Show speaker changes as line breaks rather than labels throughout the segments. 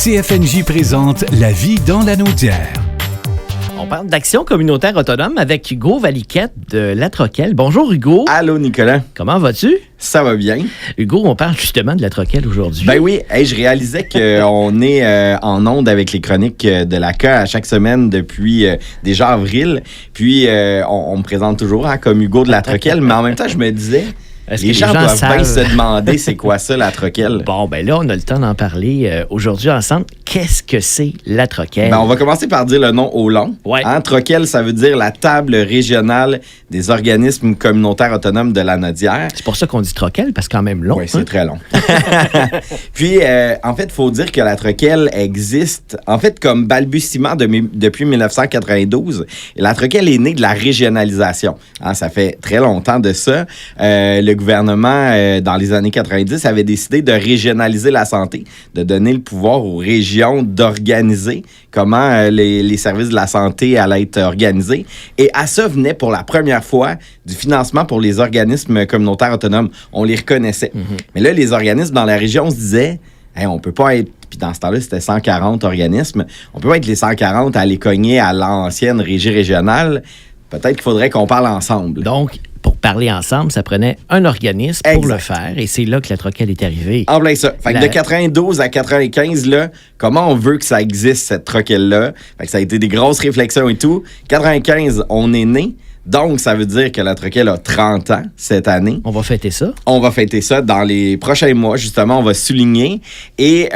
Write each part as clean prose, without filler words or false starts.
CFNJ présente La vie dans la Naudière.
On parle d'action communautaire autonome avec Hugo Valiquette de La Troquelle. Bonjour Hugo.
Allô Nicolas.
Comment vas-tu?
Ça va bien.
Hugo, on parle justement de La Troquelle aujourd'hui.
Ben oui, je réalisais qu'on est en onde avec les chroniques de la CA à chaque semaine depuis déjà avril. Puis on me présente toujours comme Hugo de La Troquelle, mais en même temps, je me disais... Les gens doivent bien se demander c'est quoi ça, la troquelle.
Bon, ben là, on a le temps d'en parler aujourd'hui ensemble. Qu'est-ce que c'est la troquelle?
Ben, on va commencer par dire le nom au long.
Ouais.
Troquelle, ça veut dire la table régionale des organismes communautaires autonomes de la Naudière.
C'est pour ça qu'on dit troquelle, parce que quand même long.
Oui, c'est très long. Puis, en fait, il faut dire que la troquelle existe, en fait, comme balbutiement depuis 1992. Et la troquelle est née de la régionalisation. Ça fait très longtemps de ça. Le gouvernement, dans les années 90, avait décidé de régionaliser la santé, de donner le pouvoir aux régions d'organiser comment les services de la santé allaient être organisés. Et à ça venait pour la première fois du financement pour les organismes communautaires autonomes. On les reconnaissait. Mm-hmm. Mais là, les organismes dans la région se disaient, on peut pas être... Puis dans ce temps-là, c'était 140 organismes. On peut pas être les 140 à aller cogner à l'ancienne régie régionale. Peut-être qu'il faudrait qu'on parle ensemble.
Donc, pour parler ensemble, ça prenait un organisme pour le faire. Et c'est là que la troquelle est arrivée.
En plein ça. Fait que de 92 à 95, là, comment on veut que ça existe, cette troquelle-là? Fait que ça a été des grosses réflexions et tout. 95, on est né. Donc, ça veut dire que la troquelle a 30 ans cette année.
On va fêter ça?
On va fêter ça dans les prochains mois, justement. On va souligner. Et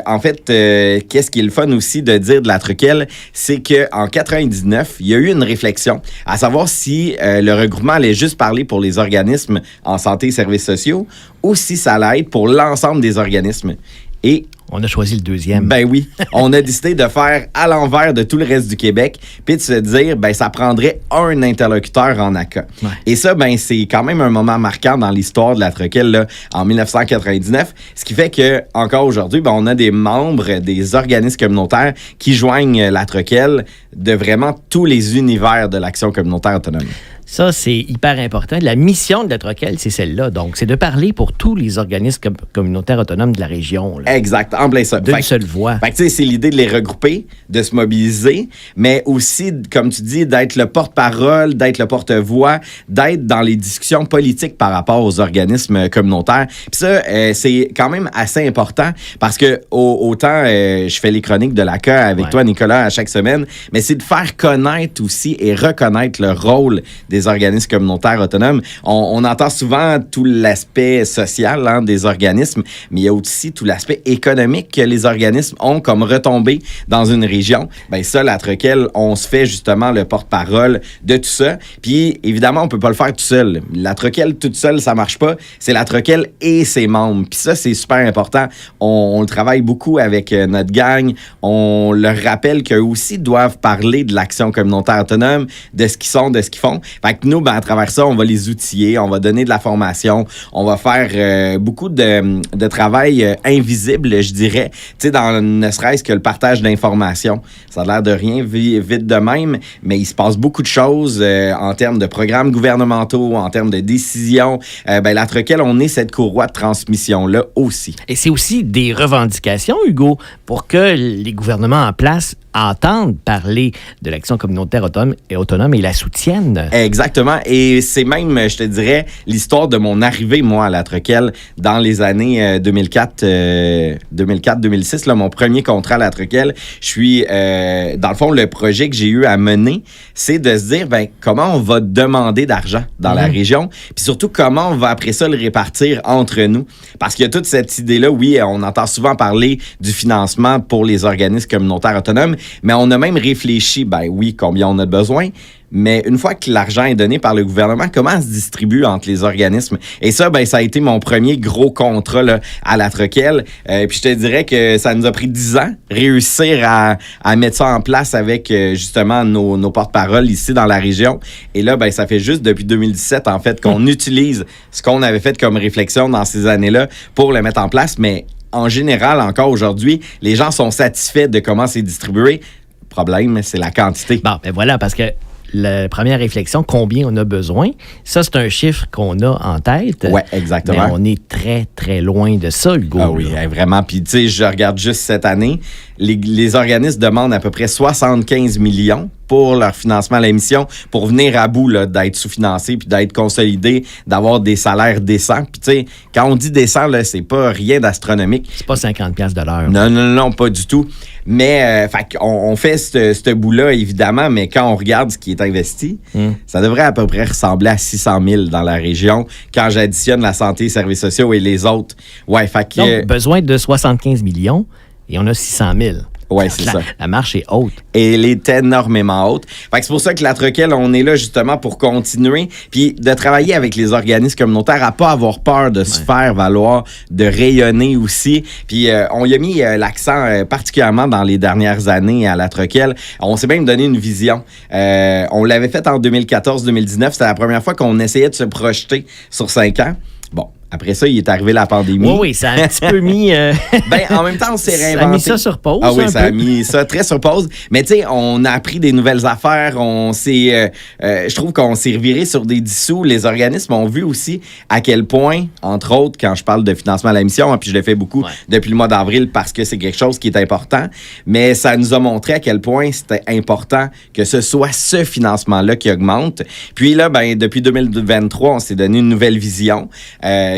en fait, qu'est-ce qui est le fun aussi de dire de la troquelle, c'est qu'en 99, il y a eu une réflexion à savoir si le regroupement allait juste parler pour les organismes en santé et services sociaux ou si ça allait être pour l'ensemble des organismes. Et
on a choisi le deuxième.
Ben oui. On a décidé de faire à l'envers de tout le reste du Québec, puis de se dire, ça prendrait un interlocuteur en ACA. Ouais. Et ça, c'est quand même un moment marquant dans l'histoire de la troquelle, là, en 1999. Ce qui fait que encore aujourd'hui, on a des membres des organismes communautaires qui joignent la troquelle de vraiment tous les univers de l'action communautaire autonome.
Ça, c'est hyper important. La mission de la troquelle, c'est celle-là. Donc, c'est de parler pour tous les organismes communautaires autonomes de la région. Là.
Exact. En plein ça.
D'une seule voix.
Fait que, c'est l'idée de les regrouper, de se mobiliser, mais aussi, comme tu dis, d'être le porte-parole, d'être le porte-voix, d'être dans les discussions politiques par rapport aux organismes communautaires. Puis ça, c'est quand même assez important parce que autant je fais les chroniques de la CA avec toi, Nicolas, à chaque semaine, mais c'est de faire connaître aussi et reconnaître le rôle des organismes communautaires autonomes. On entend souvent tout l'aspect social des organismes, mais il y a aussi tout l'aspect économique que les organismes ont comme retombée dans une région. Ça, la troquelle, on se fait justement le porte-parole de tout ça. Puis, évidemment, on peut pas le faire tout seul. La troquelle toute seule, ça marche pas. C'est la troquelle et ses membres. Puis ça, c'est super important. On le travaille beaucoup avec notre gang. On leur rappelle qu'eux aussi doivent parler de l'action communautaire autonome, de ce qu'ils sont, de ce qu'ils font. Fait que nous, à travers ça, on va les outiller, on va donner de la formation, on va faire beaucoup de travail invisible, je dirais, dans ne serait-ce que le partage d'informations. Ça a l'air de rien vite de même, mais il se passe beaucoup de choses en termes de programmes gouvernementaux, en termes de décisions. La troquelle, on est cette courroie de transmission-là aussi.
Et c'est aussi des revendications, Hugo, pour que les gouvernements en place entendent parler de l'action communautaire autonome et la soutiennent.
Exactement. Et c'est même, je te dirais, l'histoire de mon arrivée, moi, à la troquelle dans les années 2004-2006, là, mon premier contrat à la troquelle. Je suis, dans le fond, le projet que j'ai eu à mener, c'est de se dire, comment on va demander d'argent dans la région, puis surtout, comment on va après ça le répartir entre nous. Parce qu'il y a toute cette idée-là, oui, on entend souvent parler du financement pour les organismes communautaires autonomes, mais on a même réfléchi, oui, combien on a besoin, mais une fois que l'argent est donné par le gouvernement, comment ça se distribue entre les organismes? Et ça, ça a été mon premier gros contrat là, à la troquelle. Puis je te dirais que ça nous a pris 10 ans, réussir à mettre ça en place avec justement nos porte-paroles ici dans la région. Et là, ça fait juste depuis 2017, en fait, qu'on utilise ce qu'on avait fait comme réflexion dans ces années-là pour le mettre en place. Mais en général, encore aujourd'hui, les gens sont satisfaits de comment c'est distribué. Le problème, c'est la quantité.
Bon, voilà, parce que la première réflexion, combien on a besoin. Ça, c'est un chiffre qu'on a en tête.
Oui, exactement.
Mais on est très, très loin de ça, Hugo.
Ah oui, vraiment. Puis, tu sais, je regarde juste cette année, les organismes demandent à peu près 75 millions pour leur financement à l'émission, pour venir à bout là, d'être sous-financés puis d'être consolidés, d'avoir des salaires décents. Puis, tu sais, quand on dit décent, là, c'est pas rien d'astronomique.
C'est pas 50$ de l'heure.
Non, pas du tout. Mais, on fait ce bout-là, évidemment, mais quand on regarde ce qui est investi, ça devrait à peu près ressembler à 600 000 dans la région quand j'additionne la santé, les services sociaux et les autres. Ouais,
Donc, besoin de 75 millions et on a 600 000.
Oui, c'est ça.
La marche est haute.
Et elle est énormément haute. Fait que c'est pour ça que la Troquelle, on est là justement pour continuer, puis de travailler avec les organismes communautaires, à pas avoir peur de se faire valoir, de rayonner aussi. Puis on y a mis l'accent particulièrement dans les dernières années à la Troquelle. On s'est même donné une vision. On l'avait fait en 2014-2019. C'était la première fois qu'on essayait de se projeter sur 5 ans. Bon. Après ça, il est arrivé la pandémie.
Oui, ça a un petit peu mis...
en même temps, on s'est réinventé.
Ça a mis ça sur pause.
Ah oui, ça a mis ça très sur pause. Mais tu sais, on a appris des nouvelles affaires. On s'est... je trouve qu'on s'est reviré sur des dissous. Les organismes ont vu aussi à quel point, entre autres, quand je parle de financement à la mission, puis je le fais beaucoup depuis le mois d'avril parce que c'est quelque chose qui est important, mais ça nous a montré à quel point c'était important que ce soit ce financement-là qui augmente. Puis là, depuis 2023, on s'est donné une nouvelle vision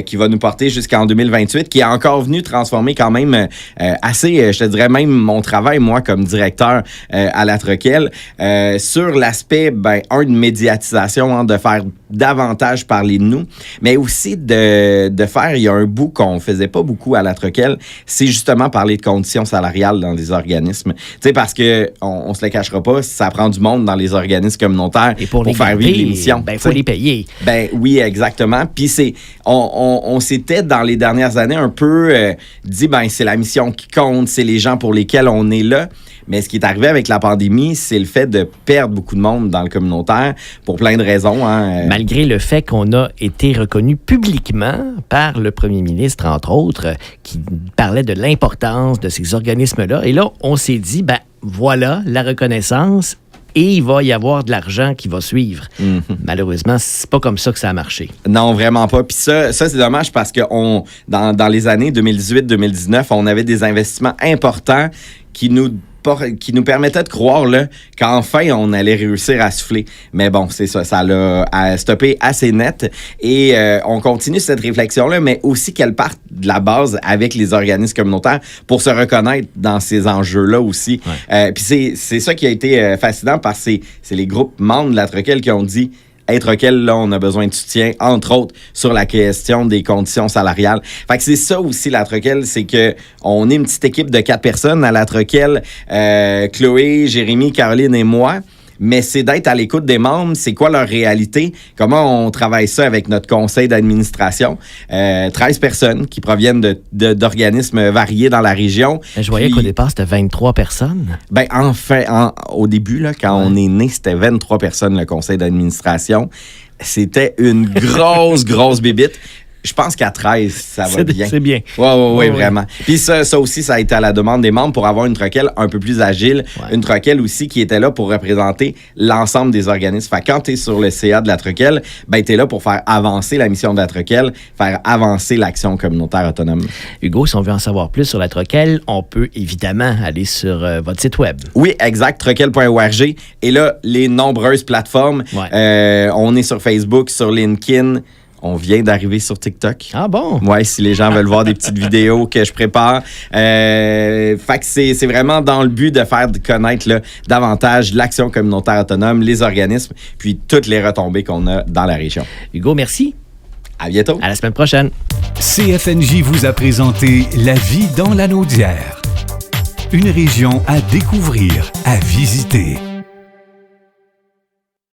qui va nous porter jusqu'en 2028, qui est encore venu transformer quand même assez, je te dirais même mon travail, moi, comme directeur à la Troquelle, sur l'aspect, de médiatisation, de faire davantage parler de nous, mais aussi de faire, il y a un bout qu'on faisait pas beaucoup à la Troquelle, c'est justement parler de conditions salariales dans les organismes. Tu sais, parce que on se le cachera pas, ça prend du monde dans les organismes communautaires
et pour
faire vivre l'émission.
Il faut les payer.
Oui, exactement. Puis on s'était, dans les dernières années, un peu dit, c'est la mission qui compte, c'est les gens pour lesquels on est là. Mais ce qui est arrivé avec la pandémie, c'est le fait de perdre beaucoup de monde dans le communautaire pour plein de raisons.
Malgré le fait qu'on a été reconnu publiquement par le premier ministre, entre autres, qui parlait de l'importance de ces organismes-là. Et là, on s'est dit, voilà la reconnaissance. Et il va y avoir de l'argent qui va suivre. Malheureusement, c'est pas comme ça que ça a marché.
Non, vraiment pas. Puis ça c'est dommage parce que dans les années 2018-2019, on avait des investissements importants qui nous permettait de croire là, qu'enfin, on allait réussir à souffler. Mais bon, c'est ça. Ça l'a stoppé assez net. Et on continue cette réflexion-là, mais aussi qu'elle parte de la base avec les organismes communautaires pour se reconnaître dans ces enjeux-là aussi. Puis c'est ça qui a été fascinant parce que c'est les groupes membres de la Troquelle qui ont dit être auquel, là, on a besoin de soutien, entre autres, sur la question des conditions salariales. Fait que c'est ça aussi, la Troquelle, c'est que on est une petite équipe de 4 personnes à la Troquelle, Chloé, Jérémy, Caroline et moi. Mais c'est d'être à l'écoute des membres, c'est quoi leur réalité, comment on travaille ça avec notre conseil d'administration. 13 personnes qui proviennent d'organismes variés dans la région.
Je voyais qu'au départ, c'était 23 personnes.
Au début, là, quand on est né, c'était 23 personnes, le conseil d'administration. C'était une grosse bébite. Je pense qu'à 13, ça va bien.
C'est bien.
Oui, vraiment. Puis ça aussi, ça a été à la demande des membres pour avoir une Troquelle un peu plus agile. Une Troquelle aussi qui était là pour représenter l'ensemble des organismes. Fait que quand tu es sur le CA de la Troquelle, tu es là pour faire avancer la mission de la Troquelle, faire avancer l'action communautaire autonome.
Hugo, si on veut en savoir plus sur la Troquelle, on peut évidemment aller sur votre site web.
Oui, exact, troquelle.org. Et là, les nombreuses plateformes. On est sur Facebook, sur LinkedIn. On vient d'arriver sur TikTok.
Ah bon?
Ouais, si les gens veulent voir des petites vidéos que je prépare. Fait que c'est vraiment dans le but de faire connaître là, davantage l'action communautaire autonome, les organismes, puis toutes les retombées qu'on a dans la région.
Hugo, merci.
À bientôt.
À la semaine prochaine.
CFNJ vous a présenté La vie dans la Naudière. Une région à découvrir, à visiter.